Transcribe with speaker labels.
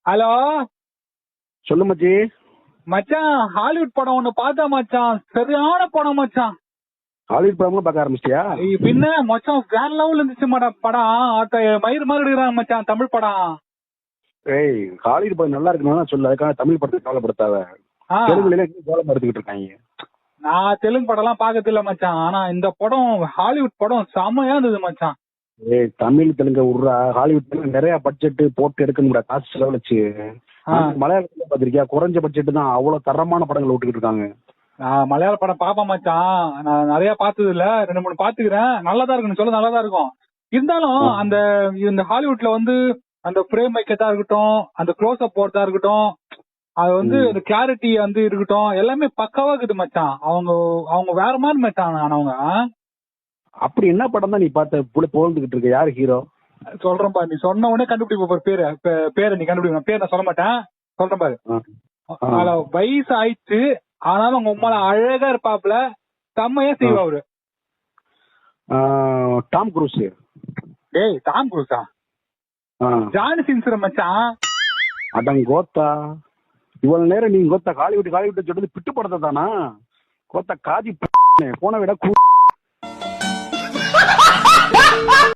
Speaker 1: Hello
Speaker 2: சொல்லு மச்சி.
Speaker 1: மச்சான், ஹாலிவுட் படம் ஒண்ணு பார்த்தா மச்சான், சரியான படம் மச்சான்.
Speaker 2: ஹாலிவுட் படம்லாம் பார்க்க ஆரம்பிச்சிட்டியா?
Speaker 1: பின்ன மச்சான் வேற லெவல் இருந்துச்சு படம். மயிர் மாதிரி எடுக்கிறாங்க மச்சான் தமிழ் படம்.
Speaker 2: ஏய், ஹாலிவுட் படம் நல்லா இருக்கணும் சொல்லு, அதுக்காக தமிழ் படத்தை கவலைப்படுத்தாத. தெலுங்குல கோலம் எடுத்துக்கிட்டு இருக்காங்க.
Speaker 1: நான் தெலுங்கு படம் எல்லாம் பாக்கிறது இல்ல மச்சான். ஆனா இந்த படம் ஹாலிவுட் படம் செம்மையா இருந்தது மச்சான்.
Speaker 2: ஏய், தமிழ் தெலுங்கு விடுறா. ஹாலிவுட் படம் நிறைய பட்ஜெட் போட்டு எடுக்க முடியாது, காசு செலவழிச்சு. மலையாளத்துல பாத்திருக்கியா, குறைஞ்ச பட்ஜெட் தான், அவ்வளவு தரமான படங்கள் விட்டுக்கிட்டு இருக்காங்க.
Speaker 1: நான் மலையாள படம் பாப்பேன் மச்சான். நான் நிறைய பார்த்தது இல்ல, 2-3 பாத்துக்கிறேன். நல்லாதான் இருக்குன்னு சொல்ல, நல்லாதான் இருக்கும். இருந்தாலும் இந்த ஹாலிவுட்ல அந்த ஃப்ரேம் வைக்கத்தா இருக்கட்டும், அந்த க்ளோஸ் அப் போறதா இருக்கட்டும், அது அந்த கிளாரிட்டி இருக்கட்டும், எல்லாமே பக்காவா இருக்குது மச்சான். அவங்க வேற மாதிரி மச்சான். அவங்க
Speaker 2: அப்படி என்ன படம் தான் நீ பார்த்த புகழ்ந்துகிட்டு இருக்க? யாரு ஹீரோ?
Speaker 1: சொல்றேன் பாரு, நீ சொன்ன உடனே கண்டுபிடிப்ப பேரை நீ கண்டுபிடிக்க. பேர் நான் சொல்ல மாட்டேன், சொல்றேன் பாரு. வயசு ஆயிடுச்சு, ஆனாலும் உங்க உமால அழகா இருப்பாப்ல, செம்மையா செய்வா அவரு.
Speaker 2: Tom Cruise.
Speaker 1: டேய், டாம் குரூஸா? ஜானி சின்சர் மச்சான்.
Speaker 2: அடங்கோத்தா, இவ்வளவு நேரம் நீ கோத்தா ஹாலிவுட் சொல்றது பிட்டு படத்தை தானா? கோத்தா காதி போன விட